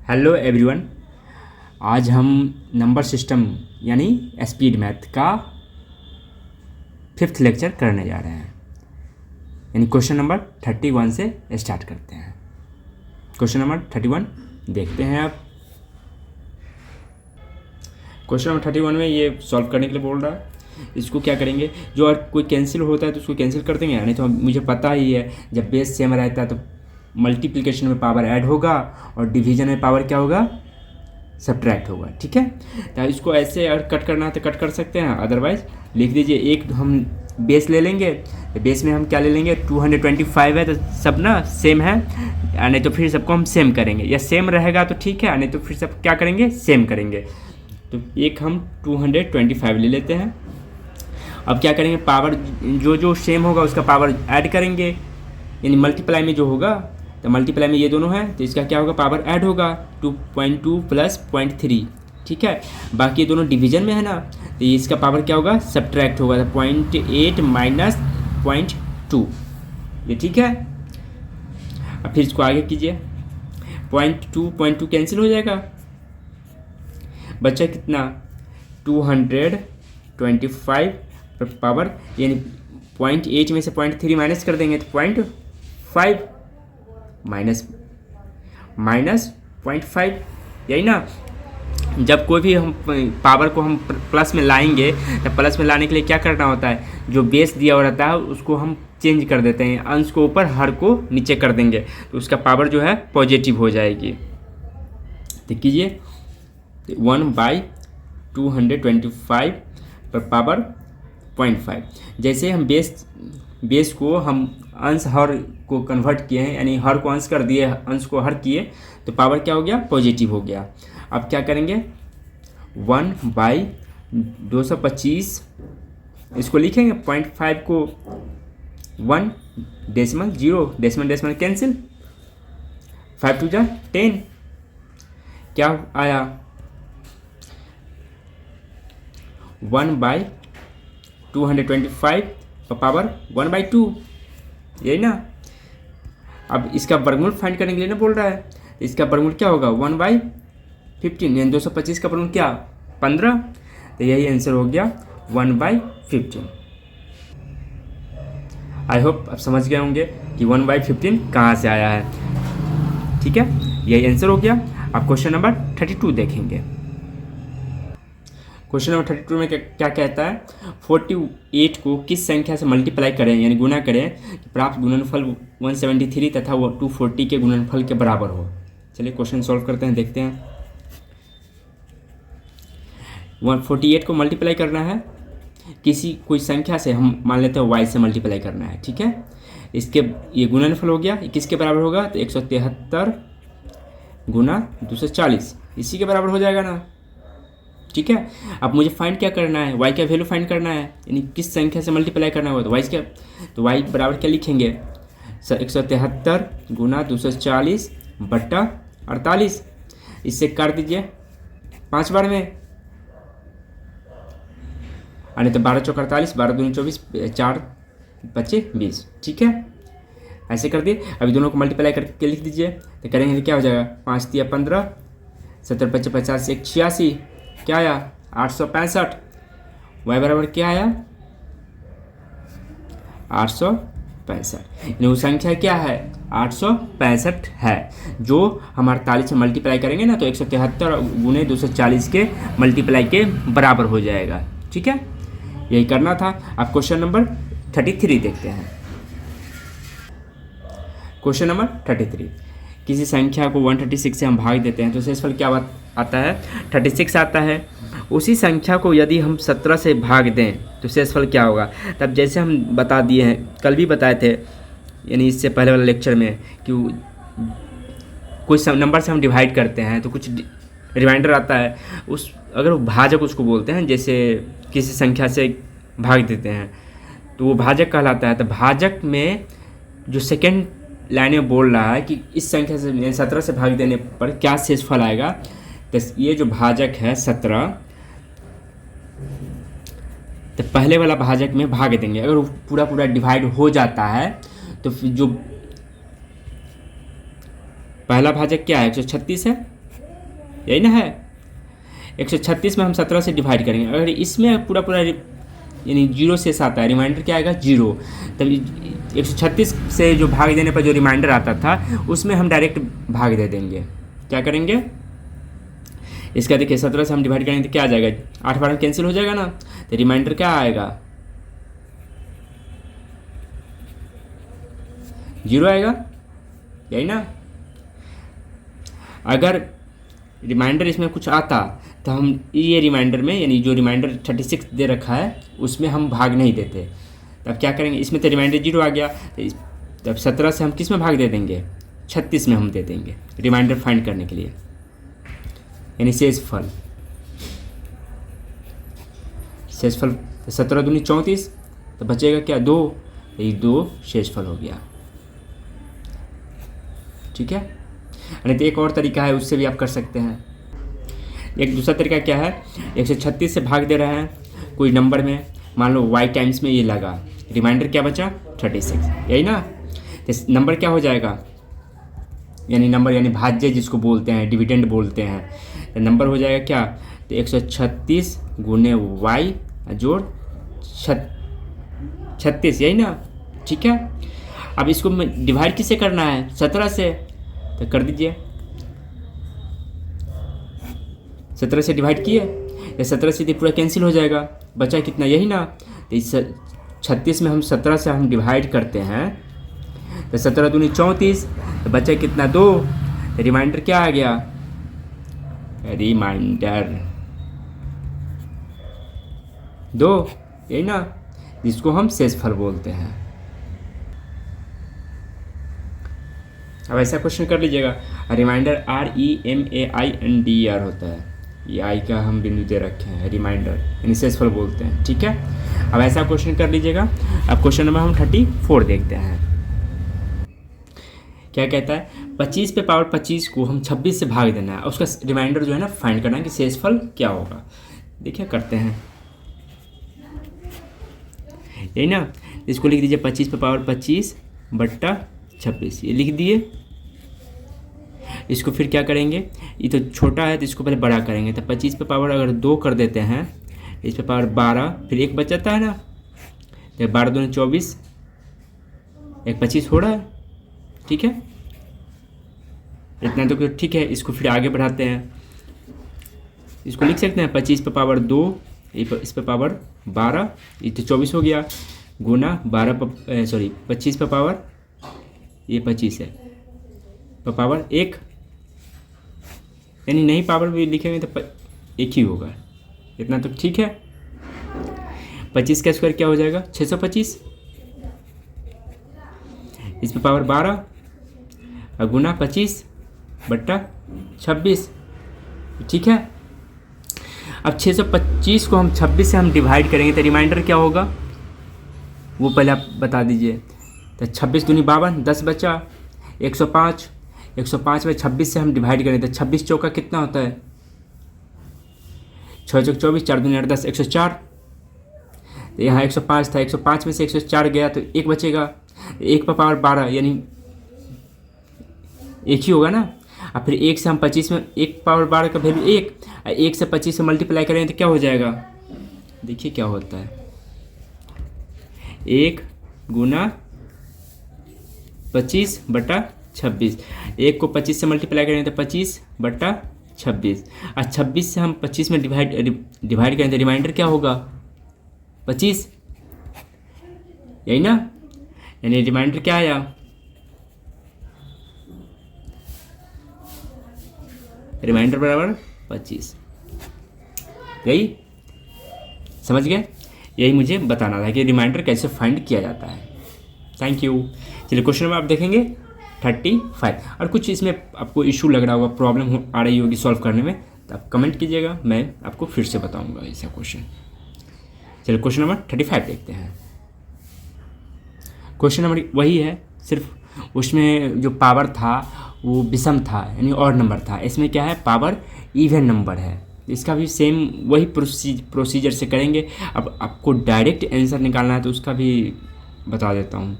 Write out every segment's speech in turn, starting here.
Hello everyone. आज हम number system यानी स्पीड मैथ का 5th लेक्चर करने जा रहे हैं, यानी क्वेश्चन नंबर 31 से स्टार्ट करते हैं। क्वेश्चन नंबर 31 देखते हैं आप। क्वेश्चन नंबर 31 में ये सॉल्व करने के लिए बोल रहा है। इसको क्या करेंगे, जो अगर कोई कैंसिल होता है तो उसको कैंसिल कर देंगे, नहीं तो मुझे पता ही है जब बेस सेम रहता है तो मल्टीप्लिकेशन में पावर ऐड होगा और डिवीजन में पावर क्या होगा, सब्ट्रैक्ट होगा। ठीक है, तो इसको ऐसे अगर कट करना है तो कट कर सकते हैं, अदरवाइज लिख दीजिए। एक हम बेस ले लेंगे, तो बेस में हम क्या ले लेंगे, 225 है तो सब ना सेम है, नहीं तो फिर सबको हम सेम करेंगे, या सेम रहेगा तो ठीक है, नहीं तो फिर सब क्या करेंगे, सेम करेंगे। तो एक हम 225 ले लेते हैं। अब क्या करेंगे, पावर जो जो सेम होगा उसका पावर ऐड करेंगे, यानी मल्टीप्लाई में जो होगा, तो मल्टीप्लाई में ये दोनों हैं तो इसका क्या होगा, पावर ऐड होगा 2.2 प्लस 0.3। ठीक है, बाकी ये दोनों डिवीजन में है ना, तो इसका पावर क्या होगा, सब्ट्रैक्ट होगा, 0.8 माइनस 0.2। ये ठीक है। अब फिर इसको आगे कीजिए, 0.2 कैंसिल हो जाएगा, बचा कितना, 225 पावर, यानी 0.8 में से 0.3 माइनस कर देंगे तो 0.5 माइनस 0.5, यही ना। जब कोई भी हम पावर को हम प्लस में लाएंगे तो प्लस में लाने के लिए क्या करना होता है, जो बेस दिया हुआ रहता है उसको हम चेंज कर देते हैं, अंश को ऊपर हर को नीचे कर देंगे तो उसका पावर जो है पॉजिटिव हो जाएगी। तो कीजिए 1/225 पर पावर 0.5। जैसे हम बेस को हम अंश हर को कन्वर्ट किए हैं, यानी हर को अंश कर दिए, अंश को हर किए, तो पावर क्या हो गया, पॉजिटिव हो गया। अब क्या करेंगे, 1/225 इसको लिखेंगे, 0.5 को 1 डेसिमल 0 डेसिमल कैंसिल, 5 2 10, क्या आया 1/225 का पावर 1/2, यही ना। अब इसका वर्गमूल फाइंड करने के लिए ना बोल रहा है, इसका वर्गमूल क्या होगा, 1/15, यानी 225 का वर्गमूल क्या, 15, तो यही आंसर हो गया 1/15। आई होप आप समझ गए होंगे कि 1/15 कहाँ से आया है। ठीक है, यही आंसर हो गया। अब क्वेश्चन नंबर 32 देखेंगे। क्वेश्चन नंबर 32 में क्या कहता है, 48 को किस संख्या से मल्टीप्लाई करें, यानी गुना करें कि प्राप्त गुणनफल 173 तथा वो 240 के गुणनफल के बराबर हो। चलिए क्वेश्चन सॉल्व करते हैं, देखते हैं। 148 को मल्टीप्लाई करना है किसी कोई संख्या से, हम मान लेते हैं y से मल्टीप्लाई करना है। ठीक है, इसके ये गुणनफल हो गया, किसके बराबर होगा, तो 173 गुना 240 इसी के बराबर हो जाएगा ना। ठीक है, अब मुझे फाइंड क्या करना है, y का वैल्यू फाइंड करना है, यानी किस संख्या से मल्टीप्लाई करना होगा, तो y क्या, तो y बराबर क्या लिखेंगे, 173 गुना 240 बट्टा 48, इससे काट दीजिए 5 बार में, यानी तो 12 चौक 48, 12 दूनी 24, 4 बचे 20। ठीक है, ऐसे कर दिए। अभी दोनों को मल्टीप्लाई करके लिख दीजिए, तो करेंगे तो क्या हो जाएगा, 5 तिया 15, 70 55 50 1 86, क्या आया 865। y बराबर क्या आया 865, यानी वो संख्या क्या है, 865 है, जो हम 48 से मल्टीप्लाई करेंगे ना तो 173 गुने 240 के मल्टीप्लाई के बराबर हो जाएगा। ठीक है, यही करना था। अब क्वेश्चन नंबर 33 देखते हैं। क्वेश्चन नंबर 33, किसी संख्या को 136 से हम भाग देते हैं तो शेषफल क्या आता है, 36 आता है। उसी संख्या को यदि हम 17 से भाग दें तो शेषफल क्या होगा। तब जैसे हम बता दिए हैं, कल भी बताए थे, यानी इससे पहले वाले लेक्चर में, कि कुछ नंबर से हम डिवाइड करते हैं तो कुछ रिमाइंडर आता है, उस अगर वो भाजक उसको बोलते हैं, जैसे किसी संख्या से भाग देते हैं तो वो भाजक कहलाता है। तो भाजक में जो सेकेंड लाइन में बोल रहा है कि इस संख्या से 17 से भाग देने पर क्या शेषफल आएगा, तो ये जो भाजक है 17, तो पहले वाला भाजक में भाग देंगे, अगर वो पूरा डिवाइड हो जाता है तो फिर जो पहला भाजक क्या है 136 है, यही ना है। 136 में हम 17 से डिवाइड करेंगे, अगर इसमें पूरा पूरा यानी 0 शेष आता है, रिमाइंडर क्या आएगा 0, तब 136 से जो भाग देने पर जो रिमाइंडर आता था उसमें हम डायरेक्ट भाग दे देंगे। क्या करेंगे, इसका देखिए 17 से हम डिवाइड करेंगे तो क्या आ जाएगा, 8 बार कैंसिल हो जाएगा ना, तो रिमाइंडर क्या आएगा 0 आएगा, यही ना। अगर रिमाइंडर इसमें कुछ आता तो हम ये रिमाइंडर में, यानी जो रिमाइंडर 36 दे रखा है उसमें हम भाग नहीं देते, तब क्या करेंगे, इसमें तो रिमाइंडर 0 आ गया, तब 17 से हम किस में भाग दे देंगे, 36 में हम दे देंगे रिमाइंडर फाइंड करने के लिए, यानी शेषफल। 17 दूनी 34, तो बचेगा क्या 2, ये 2 शेषफल हो गया। ठीक है। नहीं तो एक और तरीका है, उससे भी आप कर सकते हैं। एक दूसरा तरीका क्या है, 136 से भाग दे रहे हैं कोई नंबर में, मान लो y टाइम्स में ये लगा, रिमाइंडर क्या बचा 36, यही ना। तो नंबर क्या हो जाएगा, यानी नंबर यानी भाज्य जिसको बोलते हैं, डिविडेंड बोलते हैं, तो नंबर हो जाएगा क्या, तो 136 गुने y जोड़ 36, यही ना। ठीक है। अब इसको डिवाइड किससे करना है, 17 से, तो कर दीजिए, 17 से डिवाइड किए, या 17 से पूरा कैंसिल हो जाएगा, बचा कितना, यही ना। तो इस 36 में हम 17 से हम डिवाइड करते हैं, तो 17 दूनी 34, तो बचा कितना 2, तो रिमाइंडर क्या आ गया, रिमाइंडर 2, यही ना, जिसको हम शेषफल बोलते हैं। अब ऐसा क्वेश्चन कर लीजिएगा, रिमाइंडर REMAINDER होता है, ये आई का हम बिंदु दे रखे हैं, रिमाइंडर यानी शेषफल बोलते हैं। ठीक है। अब ऐसा क्वेश्चन कर लीजिएगा। अब क्वेश्चन नंबर हम 34 देखते हैं। क्या कहता है, 25 पे पावर 25 को हम 26 से भाग देना है, उसका रिमाइंडर जो है ना फाइंड करना है कि शेषफल क्या होगा। देखिए करते हैं, यही ना। इसको लिख दीजिए 25 पे पावर 25 बट्टा 26, ये लिख दिए। इसको फिर क्या करेंगे, ये तो छोटा है तो इसको पहले बड़ा करेंगे, तो 25 पे पावर अगर 2 कर देते हैं, इस पे पावर 12, फिर एक बचाता है ना, तो 12 दूनी 24, एक 25 हो रहा है। ठीक है, इतना तो ठीक है। इसको फिर आगे बढ़ाते हैं, इसको लिख सकते हैं 25 पे पावर 2, इस पे पावर 12, ये तो 24 हो गया, गुना 25 पे पावर, ये 25 है, पे पावर 1, यानी नहीं पावर भी लिखेंगे तो एक ही होगा, इतना तो ठीक है। 25 का स्क्वायर क्या हो जाएगा 625, इस पे पावर 12 और गुना 25 बट्टा 26। ठीक है। अब 625 को हम 26 से हम डिवाइड करेंगे तो रिमाइंडर क्या होगा वो पहले आप बता दीजिए। तो 26 दूनी 52, 10 बचा, 105, 105 में 26 से हम डिवाइड करें तो 26 चौका कितना होता है 6 चौक 24, 4 दूनी 8 10, 104। तो यहाँ 105 था, 105 में से 104 गया तो एक बचेगा, 1 पर पावर 12 यानी एक ही होगा ना। और फिर 1 से हम 25 में 1 पावर 12 का वैल्यू 1, 1 से 25 से मल्टीप्लाई करें तो क्या हो जाएगा, देखिए क्या होता है 1 गुना 25 बटा 26, 1 को 25 से मल्टीप्लाई करें तो 25 बटा 26, और 26 से हम 25 में डिवाइड करें तो रिमाइंडर क्या होगा 25, यही ना। यानी रिमाइंडर क्या आया, रिमाइंडर बराबर 25, यही समझ गए। यही मुझे बताना था कि रिमाइंडर कैसे फाइंड किया जाता है। Thank you. चलिए क्वेश्चन नंबर आप देखेंगे 35। और कुछ इसमें आपको इशू लग रहा होगा, प्रॉब्लम आ रही होगी सॉल्व करने में, तो आप कमेंट कीजिएगा, मैं आपको फिर से बताऊंगा ऐसा क्वेश्चन। चलिए क्वेश्चन नंबर 35 देखते हैं। क्वेश्चन नंबर वही है, सिर्फ उसमें जो पावर था वो विषम था यानी और नंबर था, इसमें क्या है पावर इवन नंबर है। इसका भी सेम वही प्रोसीजर से करेंगे। अब आपको डायरेक्ट आंसर निकालना है तो उसका भी बता देता हूँ,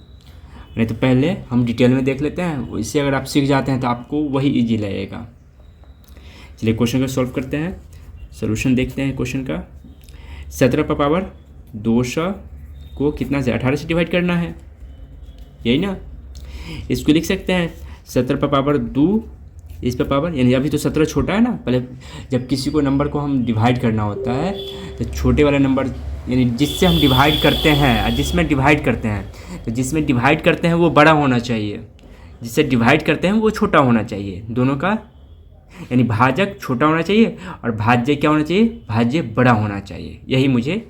नहीं तो पहले हम डिटेल में देख लेते हैं, इससे अगर आप सीख जाते हैं तो आपको वही इजी लगेगा। चलिए क्वेश्चन को सॉल्व करते हैं, सोल्यूशन देखते हैं क्वेश्चन का। 17 पर पावर 200 को कितना से 18 से डिवाइड करना है, यही ना। इसको लिख सकते हैं 17 पर पावर 2 इस पर पावर, यानी अभी तो 17 छोटा है ना। पहले जब किसी को नंबर को हम डिवाइड करना होता है तो छोटे वाला नंबर यानी जिससे हम डिवाइड करते हैं, जिसमें डिवाइड करते हैं, तो जिसमें डिवाइड करते हैं वो बड़ा होना चाहिए, जिससे डिवाइड करते हैं वो छोटा होना चाहिए। दोनों का यानी भाजक छोटा होना चाहिए और भाज्य क्या होना चाहिए, भाज्य बड़ा होना चाहिए। यही मुझे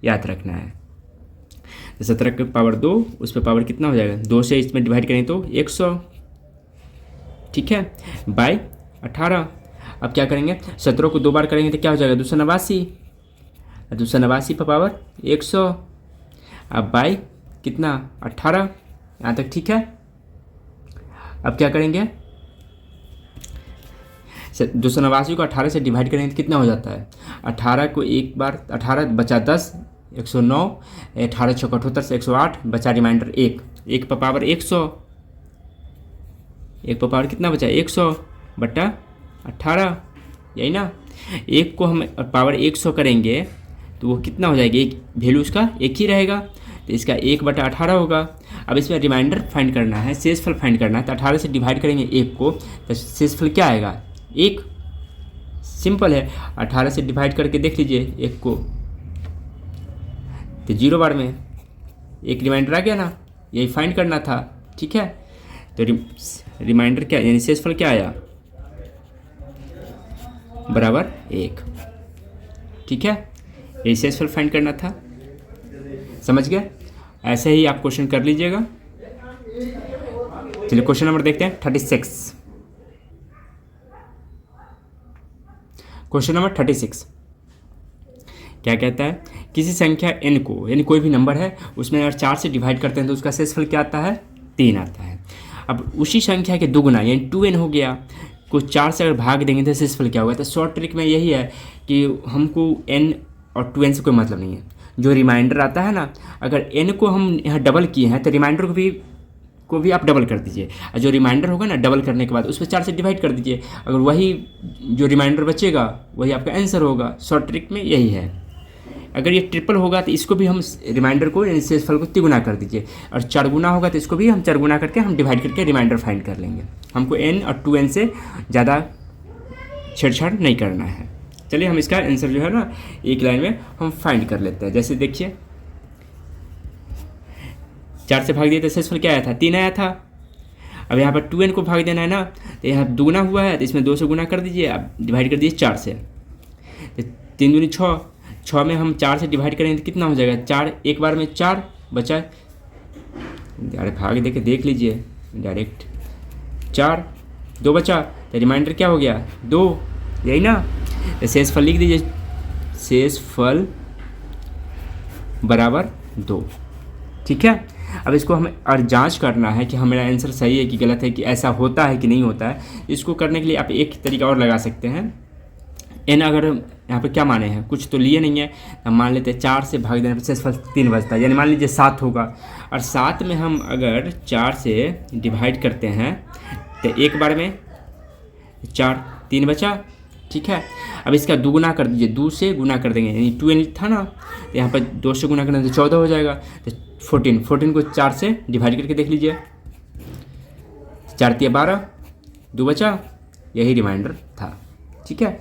याद रखना है। तो 17 के पावर 2 उस पर पावर कितना हो जाएगा, 2 से इसमें डिवाइड करें तो 100, ठीक है, बाय 18। अब क्या करेंगे, 17 को 2 बार करेंगे तो क्या हो जाएगा 289, 289 पर पावर 100, अब बाय कितना 18, यहाँ तक ठीक है। अब क्या करेंगे, 289 को 18 से डिवाइड करेंगे तो कितना हो जाता है, 18 को एक बार 18 बचा 10, 109, 18 छः 78 से 108 बचा रिमाइंडर 1, 1 पर पावर 100, 1 पर पावर कितना बचा 100 बटा 18, यही ना। 1 को हम पावर 100 करेंगे तो वो कितना हो जाएगा, एक वैल्यू उसका एक ही रहेगा, तो इसका 1 बटा 18 होगा। अब इसमें रिमाइंडर फाइंड करना है, शेषफल फाइंड करना है, तो 18 से डिवाइड करेंगे 1 को तो शेषफल क्या आएगा 1, सिंपल है। 18 से डिवाइड करके देख लीजिए 1 को तो 0 बार में एक रिमाइंडर आ गया ना, यही फाइंड करना था, ठीक है। तो रिमाइंडर क्या यानी शेषफल क्या आया बराबर 1, ठीक है। यही शेषफल फाइंड करना था, समझ गए। ऐसे ही आप क्वेश्चन कर लीजिएगा। चलिए क्वेश्चन नंबर देखते हैं 36। क्वेश्चन नंबर 36 क्या कहता है, किसी संख्या n को यानी कोई भी नंबर है उसमें अगर 4 से डिवाइड करते हैं तो उसका शेषफल क्या आता है 3 आता है। अब उसी संख्या के दुगुना यानी 2n हो गया को 4 से अगर भाग देंगे तो शेषफल क्या होगा। तो शॉर्ट ट्रिक में यही है कि हमको n और 2n से कोई मतलब नहीं है, जो रिमाइंडर आता है ना, अगर n को हम यहाँ डबल किए हैं तो रिमाइंडर को भी आप डबल कर दीजिए, और जो रिमाइंडर होगा ना डबल करने के बाद उस पर 4 से डिवाइड कर दीजिए, अगर वही जो रिमाइंडर बचेगा वही आपका आंसर होगा। शॉर्ट ट्रिक में यही है। अगर ये ट्रिपल होगा तो इसको भी हम रिमाइंडर को यानी शेषफल को तिगुना कर दीजिए, और 4 गुना होगा तो इसको भी हम 4 गुना करके हम डिवाइड करके रिमाइंडर फाइंड कर लेंगे। हमको n और 2n से ज़्यादा छेड़छाड़ नहीं करना है। चलिए हम इसका आंसर जो है ना एक लाइन में हम फाइंड कर लेते हैं। जैसे देखिए 4 से भाग दिया तो शेषफल क्या आया था 3 आया था। अब यहाँ पर 2n को भाग देना है ना, तो यहाँ दुगुना हुआ है तो इसमें 2 से गुना कर दीजिए, आप डिवाइड कर दीजिए 4 से, तो 3 दूनी 6, 6 में हम 4 से डिवाइड करेंगे तो कितना हो जाएगा 4, एक बार में 4 बचा, अरे भाग दे के देख लीजिए डायरेक्ट 4, 2 बचा तो रिमाइंडर क्या हो गया 2, यही ना। तो शेषफल लिख दीजिए, शेषफल बराबर 2, ठीक है। अब इसको हमें और जांच करना है कि हमारा आंसर सही है कि गलत है, कि ऐसा होता है कि नहीं होता है। इसको करने के लिए आप एक तरीका और लगा सकते हैं। n अगर यहाँ पे क्या माने हैं, कुछ तो लिए नहीं है, हम मान लेते हैं 4 से भाग देने पर शेषफल 3 बचता है, यानी मान लीजिए 7 होगा, और 7 में हम अगर 4 से डिवाइड करते हैं तो एक बार में 4, 3 बचा, ठीक है। अब इसका दुगुना कर दीजिए, 2 से गुना कर देंगे, यानी 2n था ना, तो यहाँ पर 2 से गुना करने तो 14 हो जाएगा, तो 14 को 4 से डिवाइड करके देख लीजिए, 4 × 12, 2 बचा, यही रिमाइंडर था, ठीक है।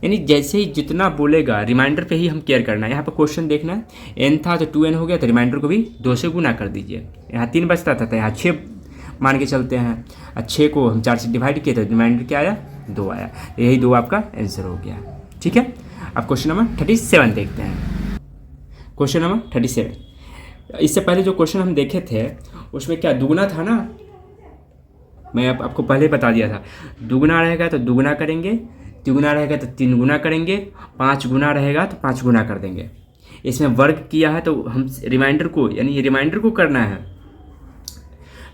यानी जैसे ही जितना बोलेगा रिमाइंडर पे ही हम केयर करना है। यहाँ पर क्वेश्चन देखना है, n था तो 2n हो गया, तो रिमाइंडर को भी 2 से गुना कर दीजिए। यहाँ 3 बचता था तो यहाँ 6 मान के चलते हैं, और 6 को हम 4 से डिवाइड किए तो रिमाइंडर क्या आया 2 आया, यही 2 आपका आंसर हो गया, ठीक है। अब क्वेश्चन नंबर 37 देखते हैं। क्वेश्चन नंबर 37, इससे पहले जो क्वेश्चन हम देखे थे उसमें क्या दुगुना था ना, मैं आपको पहले बता दिया था, दुगुना रहेगा तो दुगुना करेंगे, तिगुना रहेगा तो 3 गुना करेंगे, 5 गुना रहेगा तो 5 गुना कर देंगे। इसमें वर्ग किया है तो हम रिमाइंडर को यानी रिमाइंडर को करना है,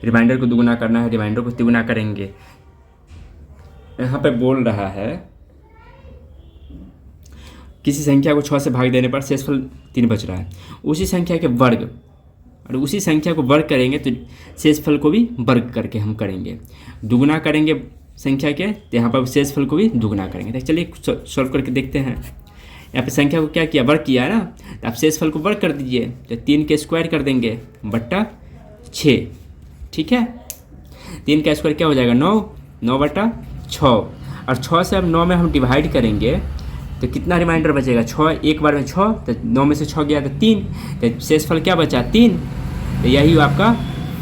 रिमाइंडर को दुगुना करना है, रिमाइंडर को तिगुना करेंगे। यहाँ पे बोल रहा है किसी संख्या को 6 से भाग देने पर शेषफल 3 बच रहा है, उसी संख्या के वर्ग, और उसी संख्या को वर्ग करेंगे तो शेषफल को भी वर्ग करके हम करेंगे। दुगुना करेंगे संख्या के, तो यहाँ पर शेषफल को भी दुगना करेंगे। तो चलिए सॉल्व करके देखते हैं। यहाँ पे संख्या को क्या किया, वर्ग किया है ना, तो आप शेषफल को वर्ग कर दीजिए। तो 3 के स्क्वायर कर देंगे बट्टा 6, ठीक है। 3 का स्क्वायर क्या हो जाएगा 9, 9 बटा 6, और 6 से अब 9 में हम डिवाइड करेंगे तो कितना रिमाइंडर बचेगा, 6 एक बार में 6, तो 9 में से 6 गया तो 3, तो शेषफल क्या बचा 3। तो यही आपका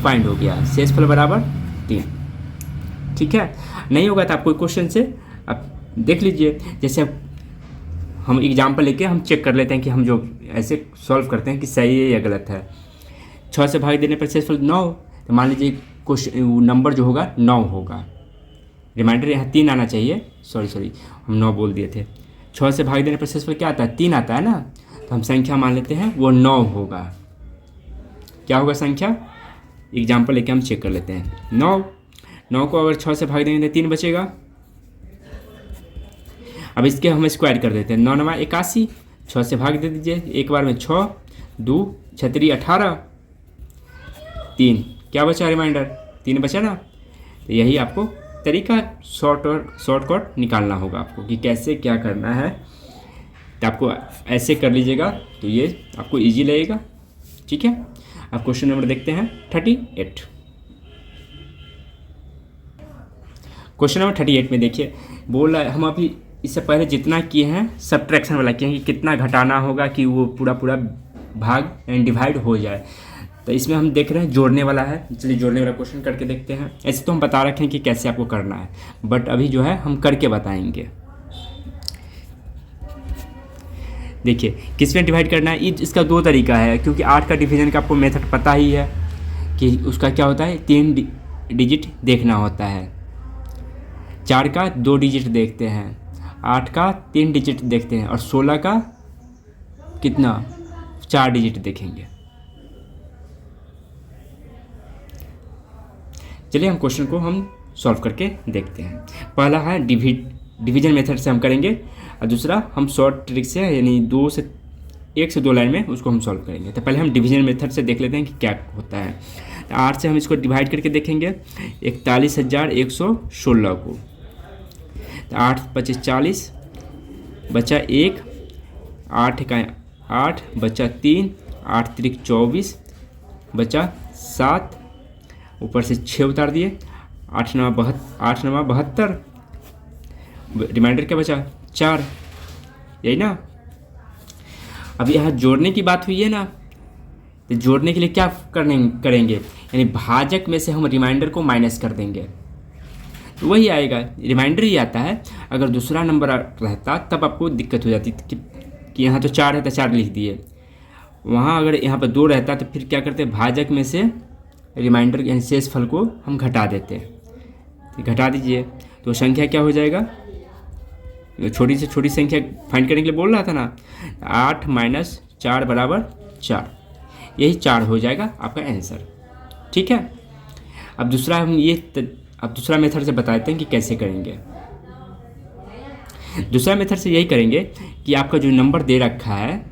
फाइंड हो गया, शेषफल बराबर 3, ठीक है। नहीं होगा तो आप कोई क्वेश्चन से आप देख लीजिए, जैसे हम एग्जाम्पल लेके हम चेक कर लेते हैं कि हम जो ऐसे सॉल्व करते हैं कि सही है या गलत है। 6 से भाग देने पर शेषफल 9, तो मान लीजिए क्वेश्चन नंबर जो होगा 9 होगा, रिमाइंडर यहाँ 3 आना चाहिए, सॉरी हम 9 बोल दिए थे। 6 से भाग देने पर शेषफल क्या आता है 3 आता है ना, तो हम संख्या मान लेते हैं वो 9 होगा। क्या होगा संख्या, एग्जाम्पल लेके हम चेक कर लेते हैं। 9 को अगर 6 से भाग देंगे तो 3 बचेगा। अब इसके हम स्क्वायर कर देते हैं, 9 9 81, 6 से भाग दे दीजिए एक बार में 6, 2 छतरी 18, 3 क्या बचा रिमाइंडर 3 बचा ना। तो यही आपको तरीका शॉर्टकट निकालना होगा आपको कि कैसे क्या करना है। तो आपको ऐसे कर लीजिएगा तो ये आपको इजी लगेगा, ठीक है। अब क्वेश्चन नंबर देखते हैं 38। क्वेश्चन नंबर 38 में देखिए बोल रहा है, हम अभी इससे पहले जितना किए हैं सब्ट्रैक्शन वाला किए हैं कि कितना घटाना होगा कि वो पूरा भाग एंड डिवाइड हो जाए। तो इसमें हम देख रहे हैं जोड़ने वाला है, चलिए जोड़ने वाला क्वेश्चन करके देखते हैं। ऐसे तो हम बता रखे हैं कि कैसे आपको करना है, बट अभी जो है हम करके बताएंगे। देखिए किस में डिवाइड करना है, इसका 2 तरीका है, क्योंकि 8 का डिवीजन का आपको मेथड पता ही है कि उसका क्या होता है 3 डिजिट देखना होता है। 4 का 2 डिजिट देखते हैं, 8 का 3 डिजिट देखते हैं, और 16 का कितना 4 डिजिट देखेंगे। चलिए हम क्वेश्चन को हम सॉल्व करके देखते हैं। पहला है डिवीजन मेथड से हम करेंगे, और दूसरा हम शॉर्ट ट्रिक से यानी 1 से 2 लाइन में उसको हम सॉल्व करेंगे। तो पहले हम डिवीजन मेथड से देख लेते हैं कि क्या होता है। तो 8 से हम इसको डिवाइड करके देखेंगे 41,116 को। तो 8 25 40 बचा 1, 8 का 8 बचा 3, 8 त्रिक 24 बचा 7, ऊपर से 6 उतार दिए, 8 9 72, रिमाइंडर क्या बचा 4, यही ना। अब यहाँ जोड़ने की बात हुई है ना, तो जोड़ने के लिए क्या करेंगे यानी भाजक में से हम रिमाइंडर को माइनस कर देंगे, तो वही आएगा, रिमाइंडर ही आता है। अगर दूसरा नंबर रहता तब आपको दिक्कत हो जाती कि यहाँ तो 4 है तो 4 लिख दिए, वहाँ अगर यहाँ पर 2 रहता तो फिर क्या करते भाजक में से रिमाइंडर यानी शेषफल को हम घटा देते। घटा दीजिए तो संख्या क्या हो जाएगा, छोटी से छोटी संख्या फाइंड करने के लिए बोल रहा था ना, 8 - 4 बराबर 4, यही 4 हो जाएगा आपका आंसर, ठीक है। अब दूसरा हम अब दूसरा मेथड से बताते हैं कि कैसे करेंगे। दूसरा मेथड से यही करेंगे कि आपका जो नंबर दे रखा है,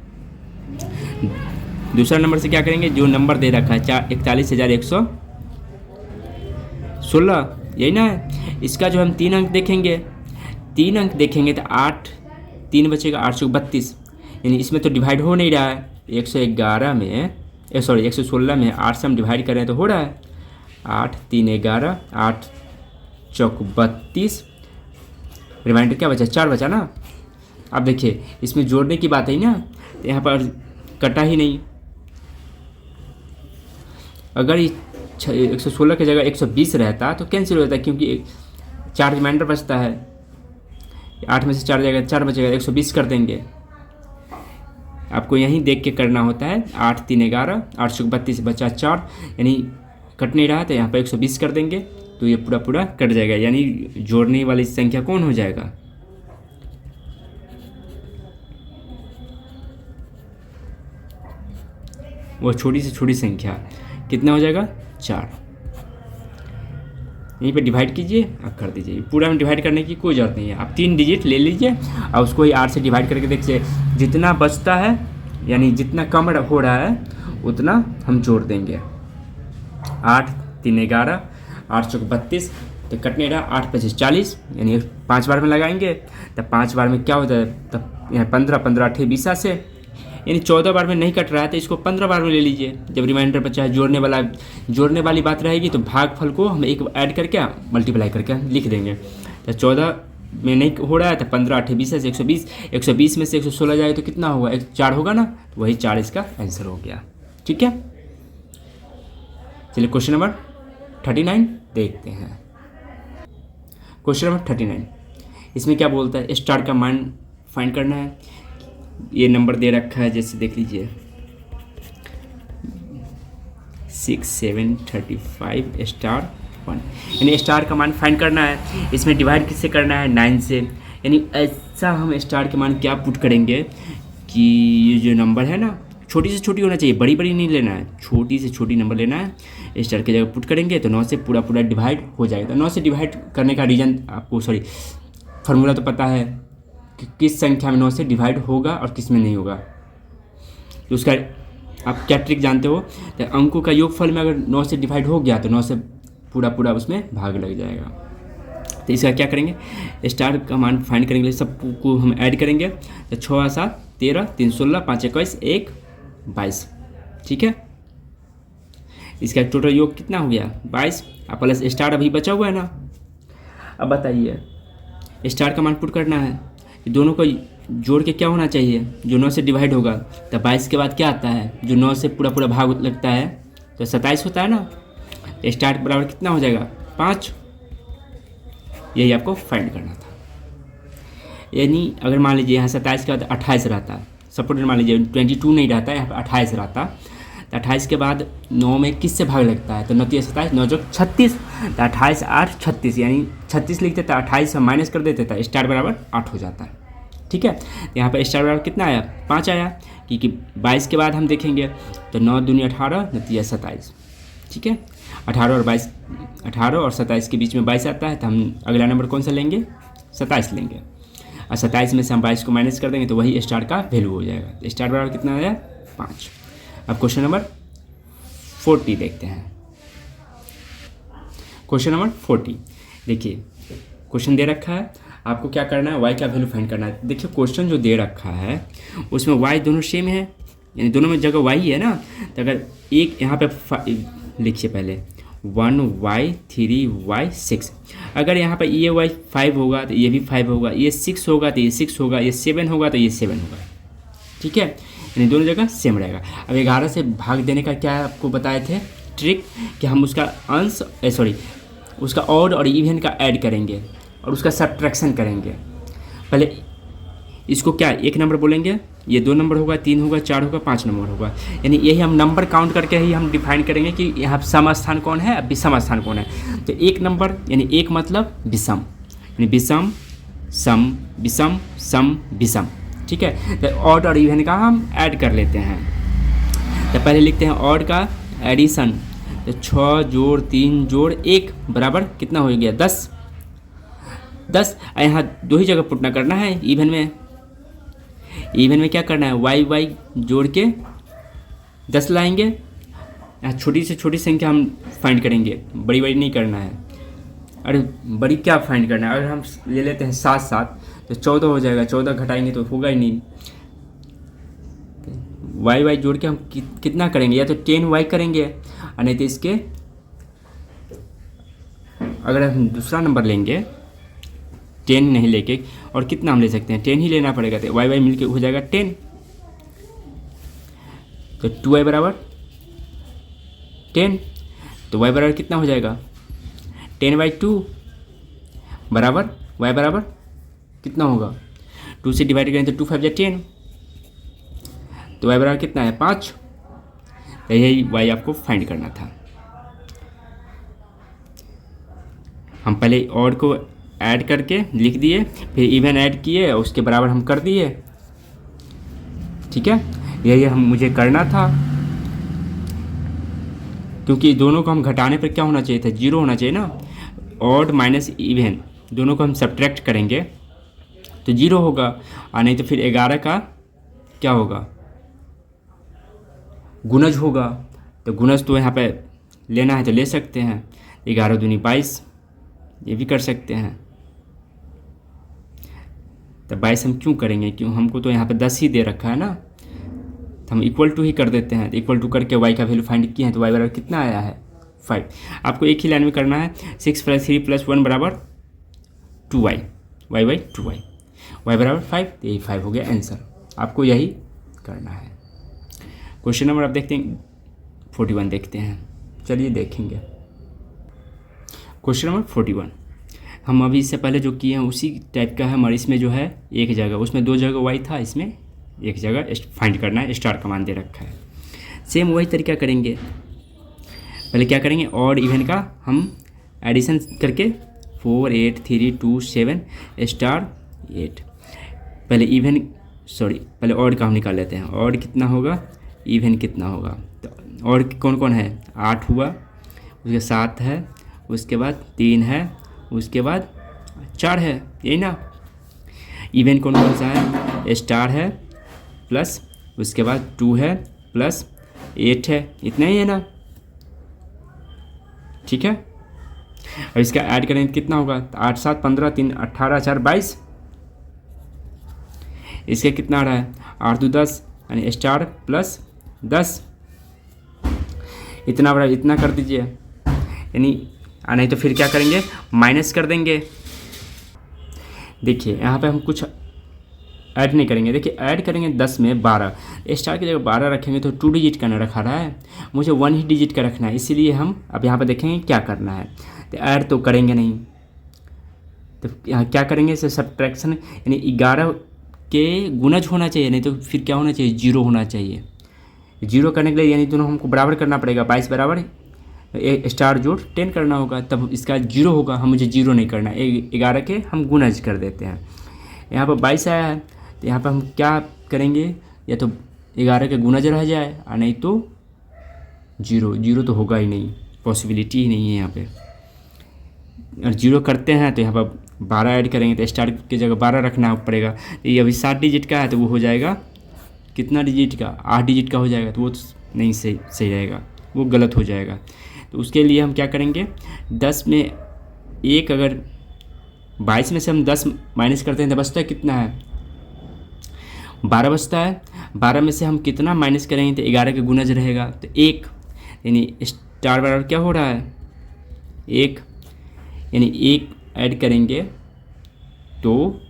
दूसरा नंबर से क्या करेंगे, जो नंबर दे रखा है 41,116 यही ना है, इसका जो हम 3 अंक देखेंगे, 3 अंक देखेंगे तो 8 3 बचेगा, 8 चौक 32, यानी इसमें तो डिवाइड हो नहीं रहा है। 116 में 8 से हम डिवाइड कर रहे हैं तो हो रहा है 8 3 11, 8 चौक 32, रिमाइंडर क्या बचा 4 बचा ना। अब देखिए इसमें जोड़ने की बात है ना, तो यहाँ पर कटा ही नहीं। अगर 116 की जगह 120 रहता तो कैंसिल हो जाता, क्योंकि 4 रिमाइंडर बचता है, 8 में से 4 जाएगा 4 बचेगा, 120 कर देंगे। आपको यहीं देख के करना होता है, 8 3 11, 8 चौक 32 बचा 4, यानी कट नहीं रहा तो यहाँ पर 120 कर देंगे तो ये पूरा कट जाएगा, यानी जोड़ने वाली संख्या कौन हो जाएगा, वो छोटी से छोटी संख्या कितना हो जाएगा 4। यहीं पे डिवाइड कीजिए अब कर दीजिए, पूरा में डिवाइड करने की कोई ज़रूरत नहीं है। आप 3 डिजिट ले लीजिए और उसको ही 8 से डिवाइड करके देखिए, जितना बचता है यानी जितना कम हो रहा है उतना हम जोड़ देंगे। 8 3 11, 8 चौक 32, तो कटने रहा 8 25 40, यानी 5 बार में लगाएंगे तब 5 बार में क्या होता है, तब यहाँ 15 15 8 20 से, यानी 14 बार में नहीं कट रहा है तो इसको 15 बार में ले लीजिए। जब रिमाइंडर बचा है, जोड़ने वाली बात रहेगी तो भागफल को हम एक ऐड करके मल्टीप्लाई करके लिख देंगे। तो 14 में नहीं हो रहा है तो 15 8 20 से 120, 120 में से 116 जाए तो कितना होगा, 4 होगा ना, तो वही 4 इसका आंसर हो गया। ठीक है, चलिए क्वेश्चन नंबर 39 देखते हैं। क्वेश्चन नंबर 39, इसमें क्या बोलता है, स्टार का मान फाइंड करना है। ये नंबर दे रखा है, जैसे देख लीजिए 6 7 35 स्टार 1, यानी स्टार का मान फाइंड करना है। इसमें डिवाइड किससे करना है, 9 से। यानी ऐसा हम स्टार के मान क्या पुट करेंगे कि ये जो नंबर है ना, छोटी से छोटी होना चाहिए, बड़ी बड़ी नहीं लेना है, छोटी से छोटी नंबर लेना है। स्टार की जगह पुट करेंगे तो 9 से पूरा पूरा डिवाइड हो जाएगा। तो 9 से डिवाइड करने का रीजन आपको फार्मूला तो पता है कि किस संख्या में 9 से डिवाइड होगा और किस में नहीं होगा। तो उसका आप क्या ट्रिक जानते हो, तो अंकों का योगफल में अगर 9 से डिवाइड हो गया तो 9 से पूरा पूरा उसमें भाग लग जाएगा। तो इसका क्या करेंगे, स्टार का मान फाइंड करेंगे, सबको हम ऐड करेंगे। तो 6 7 13 3 16 5 21 1 22, ठीक है। इसका टोटल योग कितना हो गया, 22, और प्लस स्टार अभी बचा हुआ है ना। अब बताइए, स्टार का मान पुट करना है, दोनों को जोड़ के क्या होना चाहिए, जो 9 से डिवाइड होगा। तो 22 के बाद क्या आता है, जो 9 से पूरा पूरा भाग लगता है तो 27 होता है ना। स्टार बराबर कितना हो जाएगा, 5। यही आपको फाइंड करना था। यानी अगर मान लीजिए यहाँ 27 के बाद 28 रहता, सपोर्ट मान लीजिए 22 नहीं रहता, यहाँ पर 28 रहता, तो 28 के बाद 9 में किस से भाग लगता है, तो 9 27 9 जो 36, तो 28 8 36, यानी 36 लिखते थे, 28 हम माइनस कर देते थे, स्टार बराबर 8 हो जाता है। ठीक है, यहाँ पर स्टार बराबर कितना आया, 5 आया, क्योंकि 22 के बाद हम देखेंगे तो 9 दूनी 18 नतीजा 27। ठीक है, 18 और 27 के बीच में 22 आता है, तो हम अगला नंबर कौन सा लेंगे, 27 लेंगे, और 27 में से हम 22 को माइनस कर देंगे तो वही स्टार का वैल्यू हो जाएगा। तो स्टार बराबर कितना आया, 5। अब क्वेश्चन नंबर 40 देखते हैं। क्वेश्चन नंबर 40 देखिए, क्वेश्चन दे रखा है, आपको क्या करना है, y का वैल्यू फाइंड करना है। देखिए क्वेश्चन जो दे रखा है उसमें y दोनों सेम है, यानी दोनों में जगह y है ना। तो अगर एक यहाँ पे लिखिए पहले 1y 3y 6, अगर यहाँ पर ये y 5 होगा तो ये भी 5 होगा, ये 6 होगा तो ये 6 होगा, ये 7 होगा तो ये 7 होगा। ठीक है, यानी दोनों जगह सेम रहेगा। अब 11 से भाग देने का क्या आपको बताए थे ट्रिक, कि हम उसका अंश उसका ऑड और इवन का ऐड करेंगे और उसका सब्ट्रैक्शन करेंगे। पहले इसको क्या एक नंबर बोलेंगे, ये 2 नंबर होगा, 3 होगा, 4 होगा, 5 नंबर होगा, यानी यही हम नंबर काउंट करके ही हम डिफाइन करेंगे कि यहाँ सम स्थान कौन है, विषम स्थान कौन है। तो एक नंबर यानी एक मतलब विषम, यानी विषम सम विषम सम विषम। ठीक है, तो ऑड और इवन का हम ऐड कर लेते हैं। तो पहले लिखते हैं ऑड का एडिशन, तो 6 जोड़ 3 जोड़ 1 बराबर कितना हो गया, 10। यहाँ 2 ही जगह पुटना करना है। इवन में क्या करना है, y जोड़ के 10 लाएंगे। यहाँ छोटी से छोटी संख्या हम फाइंड करेंगे, बड़ी नहीं करना है। अरे बड़ी क्या फाइंड करना है, अगर हम ले लेते हैं 7 7 तो 14 हो जाएगा, 14 घटाएंगे तो होगा ही नहीं। y जोड़ के हम कितना करेंगे, या तो 10y करेंगे, और नहीं तो इसके अगर हम दूसरा नंबर लेंगे 10 नहीं लेके, और कितना हम ले सकते हैं, 10 ही लेना पड़ेगा। तो y मिलके हो जाएगा 10, तो 2y बराबर 10, तो y बराबर कितना हो जाएगा, 10/2 बराबर y बराबर कितना होगा, 2 से डिवाइड करें तो 2 5 10, तो y बराबर कितना है, 5। तो यही y आपको फाइंड करना था। हम पहले और को ऐड करके लिख दिए, फिर इवन ऐड किए, उसके बराबर हम कर दिए। ठीक है, यही मुझे करना था, क्योंकि दोनों को हम घटाने पर क्या होना चाहिए था, 0 होना चाहिए ना। ऑड माइनस इवन दोनों को हम सब्ट्रैक्ट करेंगे तो 0 होगा, और नहीं तो फिर 11 का क्या होगा, गुणज होगा। तो गुणज तो यहाँ पे लेना है तो ले सकते हैं, 11 दूनी 22, ये भी कर सकते हैं। तो 22 हम क्यों करेंगे, क्यों, हमको तो यहाँ पे 10 ही दे रखा है ना, तो हम इक्वल टू ही कर देते हैं। इक्वल टू करके y का वैल्यू फाइंड किए हैं, तो y बराबर कितना आया है 5। आपको एक ही लाइन में करना है, 6 + 3 + 1 बराबर 2y, y 2y, y बराबर 5, तो यही 5 हो गया आंसर। आपको यही करना है। क्वेश्चन नंबर आप देखते हैं 41 देखते हैं, चलिए देखेंगे। क्वेश्चन नंबर 41 हम अभी इससे पहले जो किए हैं उसी टाइप का है, हमारे इसमें जो है एक जगह, उसमें 2 जगह y था, इसमें एक जगह फाइंड करना है, स्टार का मान दे रखा है। सेम वही तरीका करेंगे। पहले क्या करेंगे, ऑड इवन का हम एडिशन करके 4 8 3 2 7 स्टार 8। पहले इवन पहले ऑड का हम निकाल लेते हैं। ऑड कितना होगा, इवन कितना होगा। तो ऑड कौन कौन है, 8 हुआ, उसके 7 है, उसके बाद 3 है, उसके बाद 4 है, यही ना। इवन कौन कौन सा है, स्टार है, प्लस उसके बाद 2 है, प्लस 8 है, इतना ही है ना, ठीक है। और इसका ऐड करेंगे कितना होगा, 8 7 15 3 18 4 22। इसका कितना आ रहा है, 8 2 10, यानी स्टार प्लस 10, इतना बड़ा, इतना कर दीजिए, यानी नहीं तो फिर क्या करेंगे, माइनस कर देंगे। देखिए यहाँ पे हम कुछ ऐड नहीं करेंगे। देखिए ऐड करेंगे 10 में 12, स्टार की जगह 12 रखेंगे तो 2 डिजिट का ना रखा रहा है, मुझे 1 ही डिजिट का रखना है, इसीलिए हम अब यहाँ पे देखेंगे क्या करना है। तो ऐड तो करेंगे नहीं, तो यहाँ क्या करेंगे, इसे सब्ट्रैक्शन, यानी 11 के गुणज होना चाहिए, नहीं तो फिर क्या होना चाहिए, 0 होना चाहिए। 0 करने के लिए यानी दोनों हमको बराबर करना पड़ेगा, 22 बराबर स्टार जोड़ 10 करना होगा, तब इसका 0 होगा। हम मुझे 0 नहीं करना, 11 के हम गुणज कर देते हैं। यहाँ पर 22 आया है, तो यहाँ पर हम क्या करेंगे, या तो 11 के गुणज रह जाए और नहीं तो 0 तो होगा ही नहीं, पॉसिबिलिटी ही नहीं है यहाँ पे। और 0 करते हैं तो यहाँ पर 12 ऐड करेंगे, तो स्टार की जगह 12 रखना पड़ेगा। तो ये अभी 7 डिजिट का है, तो वो हो जाएगा कितना डिजिट का, 8 डिजिट का हो जाएगा, तो वो नहीं सही रहेगा, वो गलत हो जाएगा। तो उसके लिए हम क्या करेंगे, 10 में 1, अगर 22 में से हम 10 माइनस करते हैं तो बचता है कितना है, 12 बचता है। 12 में से हम कितना माइनस करेंगे तो 11 के गुणज रहेगा, तो 1, यानी स्टार बराबर क्या हो रहा है 1, यानी 1 ऐड करेंगे तो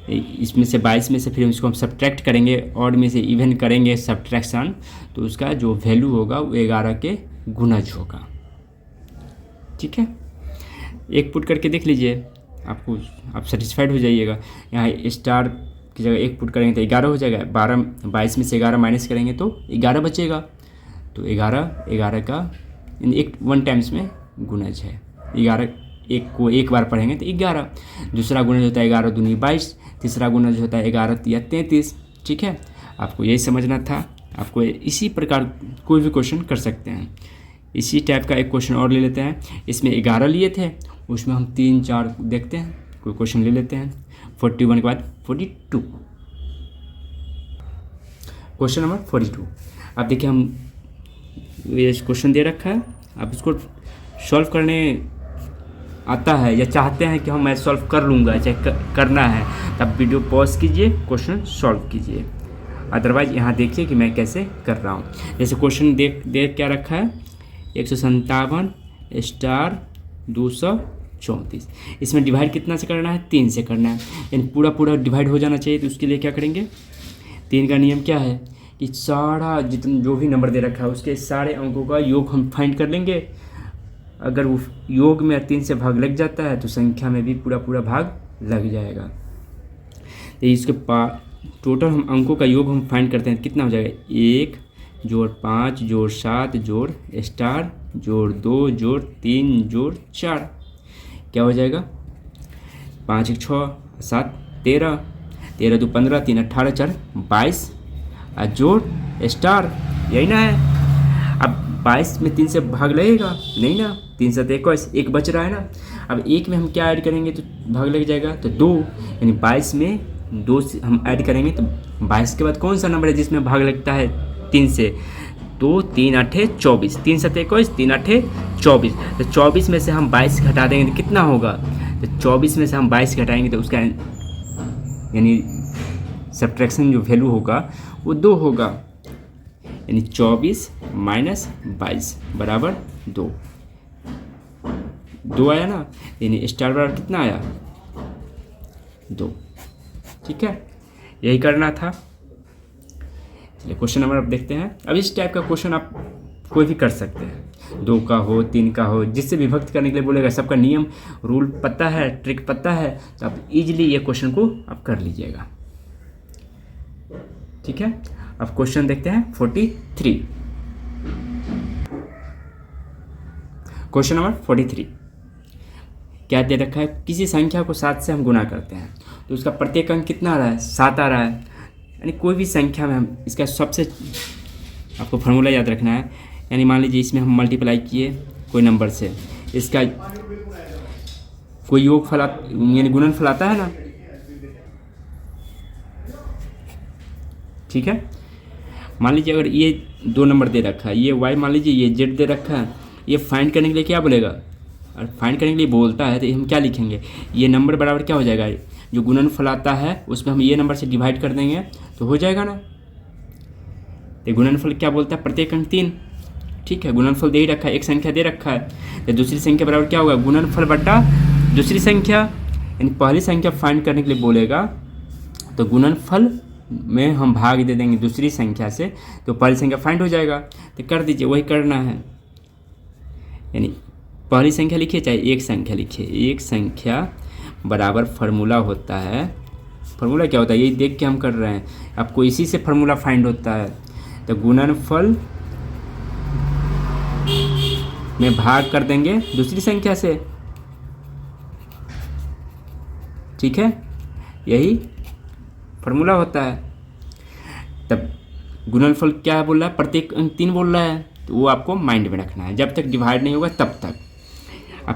इसमें से 22 में से फिर इसको हम सब्ट्रैक्ट करेंगे, ऑड में से इवन करेंगे सब्ट्रैक्शन, तो उसका जो वैल्यू होगा वो 11 के गुणज होगा, ठीक है। एक पुट करके देख लीजिए, आपको आप सेटिस्फाइड हो जाइएगा। यहाँ स्टार की जगह 1 पुट करेंगे तो 11 हो जाएगा, 22 में से 11 माइनस करेंगे तो 11 बचेगा, तो 11 का एक 1 टाइम्स में गुणज है। 11 एक को एक बार पढ़ेंगे तो 11, दूसरा गुणज होता है 11 दूनी 22, तीसरा गुणज होता है 11 तिया 33, ठीक है। आपको यही समझना था। आपको इसी प्रकार कोई भी क्वेश्चन कर सकते हैं। इसी टाइप का एक क्वेश्चन और ले लेते हैं। इसमें 11 लिए थे, उसमें हम 3 4 देखते हैं, कोई क्वेश्चन ले लेते हैं। 41 के बाद 42, क्वेश्चन नंबर 42। अब देखिए हम ये क्वेश्चन दे रखा है, आप इसको सॉल्व करने आता है या चाहते हैं कि हम मैं सॉल्व कर लूँगा, चाहे करना है, तब वीडियो पॉज कीजिए, क्वेश्चन सॉल्व कीजिए। अदरवाइज यहाँ देखिए कि मैं कैसे कर रहा हूँ। जैसे क्वेश्चन देख क्या रखा है, 157 स्टार 234। इसमें डिवाइड कितना से करना है, 3 से करना है, यानी पूरा डिवाइड हो जाना चाहिए। तो उसके लिए क्या करेंगे, 3 का नियम क्या है कि सारा जितना जो भी नंबर दे रखा है उसके सारे अंकों का योग हम फाइंड कर लेंगे। अगर वो योग में 3 से भाग लग जाता है तो संख्या में भी पूरा भाग लग जाएगा। तो इसके टोटल हम अंकों का योग हम फाइंड करते हैं, कितना हो जाएगा, 1 जोड़ 5 जोड़ 7 जोड़ स्टार जोड़ 2 जोड़ 3 जोड़ 4, क्या हो जाएगा, 5 1 6 7 13, 13 2 15, 3 18 4 22 और जोड़ स्टार, यही ना है। अब 22 में 3 से भाग लगेगा नहीं ना, 3 7 21, 1 बच रहा है ना। अब 1 में हम क्या ऐड करेंगे तो भाग लग जाएगा, तो 2, यानी 22 में 2 हम ऐड करेंगे तो 22 के बाद कौन सा नंबर है जिसमें भाग लगता है 3 से, 2 3 8 24, 3 7 21, 3 8 24। तो 24 में से हम 22 घटा देंगे तो कितना होगा? तो 24 में से हम 22 घटाएंगे तो उसका यानी सब्ट्रैक्शन जो वैल्यू होगा वो 2 होगा, यानी 24 माइनस 22 बराबर 2। 2 आया ना, यानी स्टार बराबर कितना आया? 2। ठीक है, यही करना था। चलिए क्वेश्चन नंबर अब देखते हैं। अब इस टाइप का क्वेश्चन आप कोई भी कर सकते हैं, 2 का हो, 3 का हो, जिससे विभक्त करने के लिए बोलेगा, सबका नियम रूल पता है, ट्रिक पता है, तो आप इजीली ये क्वेश्चन को आप कर लीजिएगा। ठीक है, अब क्वेश्चन देखते हैं 43। क्वेश्चन नंबर 43 क्या दे रखा है? किसी संख्या को 7 से हम गुना करते हैं तो उसका प्रत्येक अंक कितना आ रहा है? 7 आ रहा है। यानी कोई भी संख्या में हम इसका सबसे आपको फार्मूला याद रखना है। यानी मान लीजिए इसमें हम मल्टीप्लाई किए कोई नंबर से, इसका कोई योग फल यानी गुणनफल आता है ना। ठीक है, मान लीजिए अगर ये 2 नंबर दे रखा है, ये y मान लीजिए, ये z दे रखा है, ये फाइंड करने के लिए क्या बोलेगा? और फाइंड करने के लिए बोलता है तो हम क्या लिखेंगे? ये नंबर बराबर क्या हो जाएगा? जो गुणनफल आता है उसमें हम ये नंबर से डिवाइड कर देंगे तो हो जाएगा ना। तो गुणनफल क्या बोलता है? प्रत्येक अंक 3। ठीक है, गुणनफल दे ही रखा है, एक संख्या दे रखा है, तो दूसरी संख्या बराबर क्या होगा? गुणनफल बटा दूसरी संख्या। यानी पहली संख्या फाइंड करने के लिए बोलेगा तो गुणनफल में हम भाग दे देंगे दूसरी संख्या से, तो पहली संख्या फाइंड हो जाएगा। तो कर दीजिए, वही करना है। यानी पहली संख्या लिखिए चाहे एक संख्या लिखिए, एक संख्या बराबर फार्मूला होता है। फार्मूला क्या होता है? यही देख के हम कर रहे हैं, आपको इसी से फार्मूला फाइंड होता है। तो गुणनफल में भाग कर देंगे दूसरी संख्या से। ठीक है, यही फार्मूला होता है। तब गुणनफल क्या बोल रहा है? प्रत्येक अंक 3 बोल रहा है, तो वो आपको माइंड में रखना है। जब तक डिवाइड नहीं होगा तब तक। अब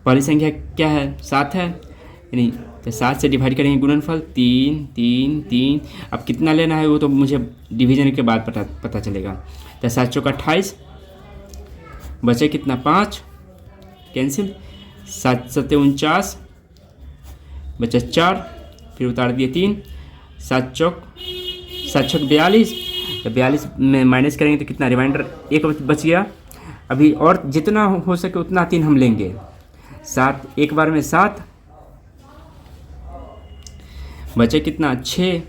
पहली संख्या क्या है? 7 है, यानी तो 7 से डिवाइड करेंगे गुणनफल 3 3 3। अब कितना लेना है वो तो मुझे डिवीजन के बाद पता चलेगा। तो 7 चौका 28, बचे कितना? 5, कैंसिल। 7 सत्ते 49, बचा 4, फिर उतार दिए 3, 7 चौक 42। तो 42 में माइनस करेंगे तो कितना? रिमाइंडर 1 बच गया। अभी और जितना हो सके उतना 3 हम लेंगे। 7 एक बार में 7, बचे कितना? 6।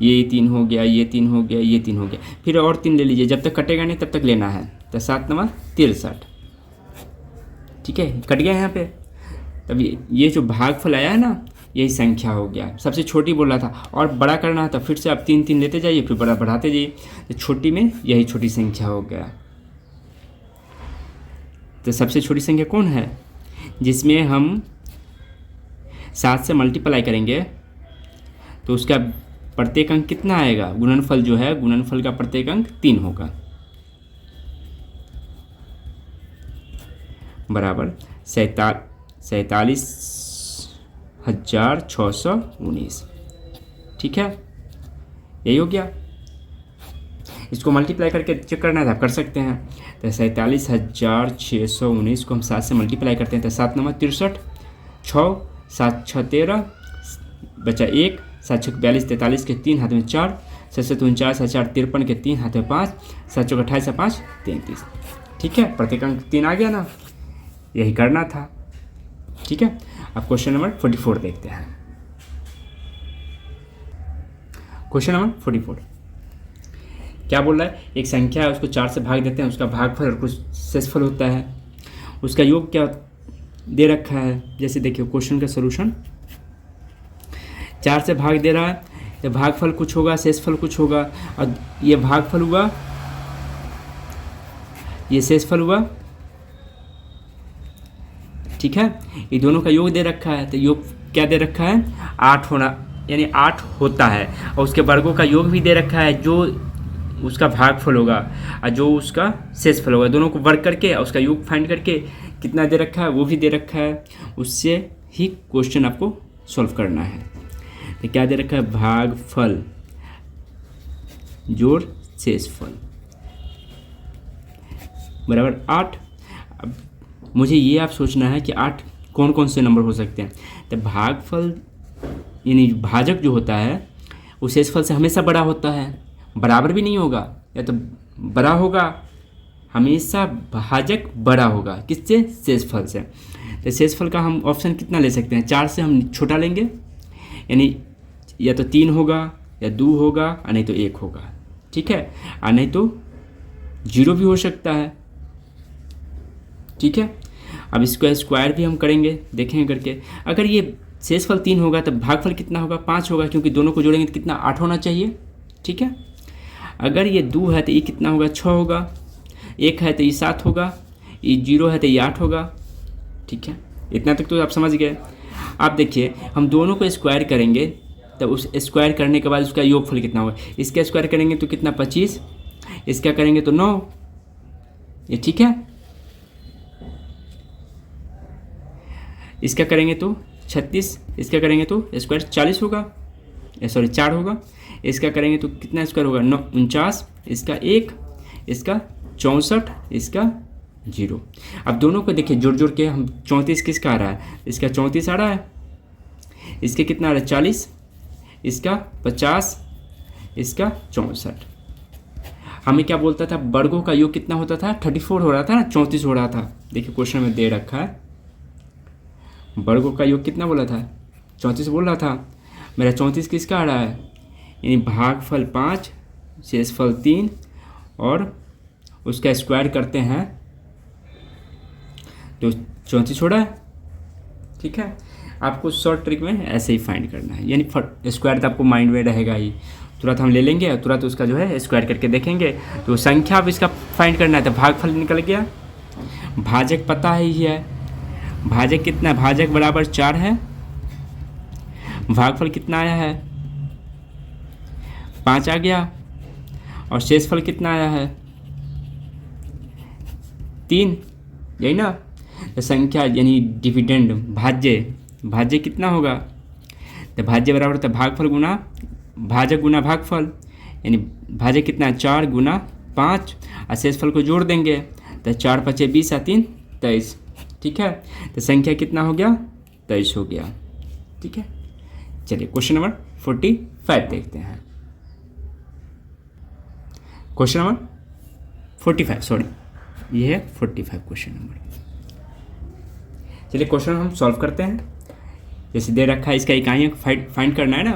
ये 3 हो गया, ये 3 हो गया, ये 3 हो गया, फिर और 3 ले लीजिए, जब तक कटेगा नहीं तब तक लेना है। तो 7 नंबर 63। ठीक है, कट गया यहाँ पे। तब ये जो भागफल आया है ना, यही संख्या हो गया। सबसे छोटी बोल रहा था, और बड़ा करना है तो फिर से आप 3 3 लेते जाइए, फिर बड़ा बढ़ाते जाइए। तो छोटी में यही छोटी संख्या हो गया। तो सबसे छोटी संख्या कौन है? जिसमें हम 7 से मल्टीप्लाई करेंगे तो उसका प्रत्येक अंक कितना आएगा? गुणनफल जो है, गुणनफल का प्रत्येक अंक 3 होगा, बराबर 47,619। ठीक है, यही हो गया। इसको मल्टीप्लाई करके चेक करना था, आप कर सकते हैं। तो 47,619 को हम 7 से मल्टीप्लाई करते हैं तो 7 नंबर 63, 6 7 6 13, बचा 1, 7 6 42, 43 के 3 हाथ में 4, 7 7 49, 7 4 53 के 3 हाथ में 5, 7 चौक 28, 5 33। ठीक है, प्रत्येक अंक 3 आ गया ना, यही करना था। ठीक है, अब क्वेश्चन नंबर 44 देखते हैं। क्वेश्चन नंबर 44 क्या बोल रहा है? एक संख्या है, उसको 4 से भाग देते हैं, उसका भागफल और कुछ शेषफल होता है, उसका योग क्या दे रखा है। जैसे देखिए क्वेश्चन का सॉल्यूशन, 4 से भाग दे रहा है तो भागफल कुछ होगा, शेषफल कुछ होगा, और ये भागफल हुआ, ये शेषफल हुआ। ठीक है, ये दोनों का योग दे रखा है, तो योग क्या दे रखा है? 8 होना, यानी 8 होता है, और उसके वर्गों का योग भी दे रखा है, जो उसका भागफल होगा और जो उसका शेषफल होगा, दोनों को वर्ग करके और उसका योग फाइंड करके कितना दे रखा है वो भी दे रखा है। उससे ही क्वेश्चन आपको सॉल्व करना है। तो क्या दे रखा है? भागफल जोड़ शेषफल बराबर 8। अब मुझे ये आप सोचना है कि 8 कौन कौन से नंबर हो सकते हैं। तो भागफल यानी भाजक जो होता है वो शेषफल से हमेशा बड़ा होता है, बराबर भी नहीं होगा, या तो बड़ा होगा, हमेशा भाजक बड़ा होगा किससे? शेषफल से। तो शेषफल का हम ऑप्शन कितना ले सकते हैं? 4 से हम छोटा लेंगे, यानी या तो 3 होगा या 2 होगा और नहीं तो 1 होगा, ठीक है, और नहीं तो 0 भी हो सकता है, ठीक है। अब इसको स्क्वायर भी हम करेंगे, देखेंगे करके। अगर ये शेषफल 3 होगा तो भागफल कितना होगा? 5 होगा, क्योंकि दोनों को जोड़ेंगे तो कितना? 8 होना चाहिए, ठीक है। अगर ये 2 है तो ये कितना होगा? 6 होगा, 1 है तो ये 7 होगा, ये 0 है तो ये 8 होगा, ठीक है। इतना तक तो आप समझ गए। आप देखिए हम दोनों को स्क्वायर करेंगे तो उस स्क्वायर करने के बाद उसका योगफल कितना होगा? इसका स्क्वायर करेंगे तो कितना? 25, इसका करेंगे तो 9, ये ठीक है। इसका करेंगे तो 36, इसका करेंगे तो स्क्वायर 40 होगा, सॉरी 4 होगा। इसका करेंगे तो कितना स्क्वायर होगा? 49, इसका 1, इसका 64, इसका 0। अब दोनों को देखिए जोड़ जोड़ के हम 34 किसका आ रहा है? इसका 34 आ रहा है, इसके कितना आ रहा है? 40, इसका 50, इसका 64। हमें क्या बोलता था? वर्गों का योग कितना होता था? 34 हो रहा था ना, 34 हो रहा था। देखिए क्वेश्चन में दे रखा है वर्गों का योग कितना बोला था? 34 बोल रहा था। मेरा 34 किसका आ रहा है? यानी भागफल 5, शेषफल 3 और उसका स्क्वायर करते हैं तो 34 हो रहा है, ठीक है। आपको शॉर्ट ट्रिक में ऐसे ही फाइंड करना है, यानी स्क्वायर तो आपको माइंड में रहेगा ही, तुरंत हम ले लेंगे और तुरंत उसका जो है स्क्वायर करके देखेंगे। तो संख्या अब इसका फाइंड करना है, तो भागफल निकल गया, भाजक पता ही है, भाजक कितना है? भाजक बराबर 4 है, भागफल कितना आया है? 5 आ गया, और शेषफल कितना आया है? 3, यही ना। तो संख्या यानी डिविडेंड भाज्य कितना होगा? तो भाज्य बराबर होता है भागफल गुना भाजक गुना भागफल, यानी भाजक कितना है? 4 गुना 5, और शेषफल को जोड़ देंगे तो 4 5 20 और 3 23, ठीक है। तो संख्या कितना हो गया? 23 हो गया, ठीक है। चलिए क्वेश्चन नंबर 45 देखते हैं। क्वेश्चन नंबर 45, सॉरी ये है 45 क्वेश्चन नंबर। चलिए क्वेश्चन हम सॉल्व करते हैं। जैसे दे रखा है इसका इकाइयाँ फाइंड करना है ना,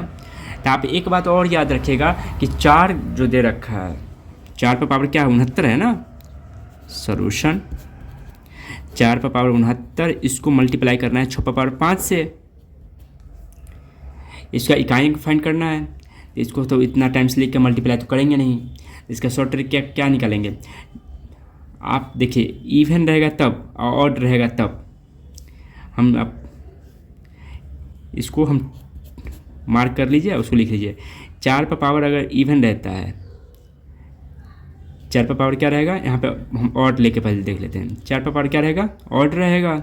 तो आप एक बात और याद रखिएगा कि 4 जो दे रखा है, 4 पर पावर क्या है? 69 है ना। सॉल्यूशन 4 पर पावर 69, इसको मल्टीप्लाई करना है 6 पर पावर 5 से, इसका इकाइयाँ फाइंड करना है। इसको तो इतना टाइम से लेकर मल्टीप्लाई तो करेंगे नहीं, इसका शॉर्ट ट्रिक क्या निकालेंगे? आप देखिए इवन रहेगा तब और ऑड रहेगा तब हम अब इसको हम मार्क कर लीजिए, उसको लिख लीजिए। 4 पर पावर अगर इवन रहता है, 4 पर पावर क्या रहेगा? यहाँ पे हम ऑड लेके पहले देख लेते हैं। 4 पर पावर क्या रहेगा? ऑड रहेगा,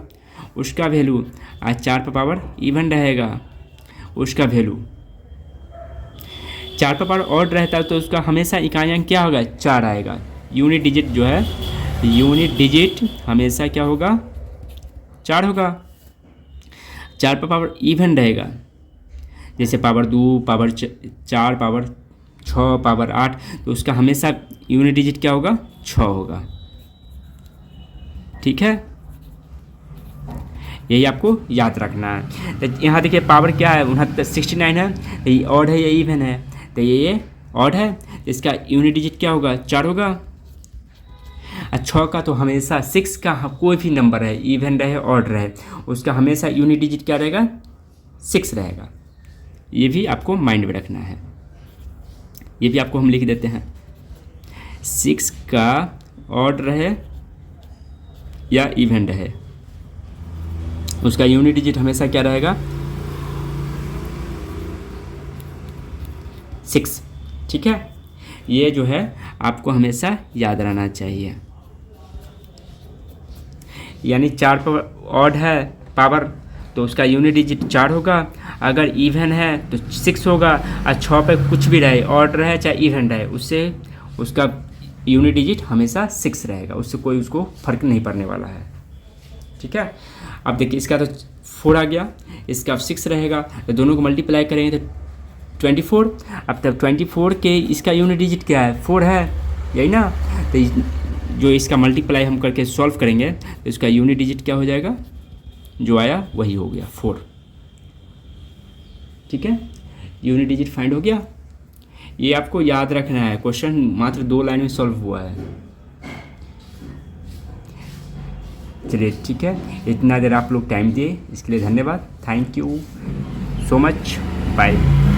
उसका वैल्यू। आज 4 पर पावर इवन रहेगा, उसका वैल्यू। 4 पर पावर ऑड रहता है तो उसका हमेशा इकाइयाँ क्या होगा? 4 आएगा। यूनिट डिजिट जो है, यूनिट डिजिट हमेशा क्या होगा? 4 होगा। 4 पर पावर इवन रहेगा, जैसे पावर 2, पावर 4, पावर 6, पावर 8, तो उसका हमेशा यूनिट डिजिट क्या होगा? 6 होगा, ठीक है। यही आपको याद रखना है। तो यहाँ देखिए पावर क्या है? 69 है, तो ये ऑड है, ये इवन है, तो ये ऑड है, इसका यूनिट डिजिट क्या होगा? 4 होगा। 6 का तो हमेशा 6 का कोई भी नंबर है, इवन रहे ऑड रहे, उसका हमेशा यूनिट डिजिट क्या रहेगा? 6 रहेगा। ये भी आपको माइंड में रखना है, ये भी आपको हम लिख देते हैं। 6 का ऑड रहे या इवन रहे, उसका यूनिट डिजिट हमेशा क्या रहेगा? 6, ठीक है। ये जो है आपको हमेशा याद रहना चाहिए। यानी 4 पर ऑड है पावर तो उसका यूनिट डिजिट 4 होगा, अगर इवन है तो 6 होगा, और 6 पे कुछ भी रहे, ऑड रहे चाहे इवन रहे, उससे उसका यूनिट डिजिट हमेशा 6 रहेगा, उससे कोई उसको फ़र्क नहीं पड़ने वाला है। ठीक है, अब देखिए इसका तो 4 आ गया, इसका अब 6 रहेगा, तो दोनों को मल्टीप्लाई करेंगे तो 24। अब तब 24 के इसका यूनिट डिजिट क्या है, 4 है, यही ना। तो जो इसका मल्टीप्लाई हम करके सॉल्व करेंगे तो इसका यूनिट डिजिट क्या हो जाएगा, जो आया वही हो गया 4। ठीक है, यूनिट डिजिट फाइंड हो गया। ये आपको याद रखना है, क्वेश्चन मात्र 2 लाइन में सॉल्व हुआ है। चलिए ठीक है, इतना देर आप लोग टाइम दिए इसके लिए धन्यवाद, thank you so much, bye.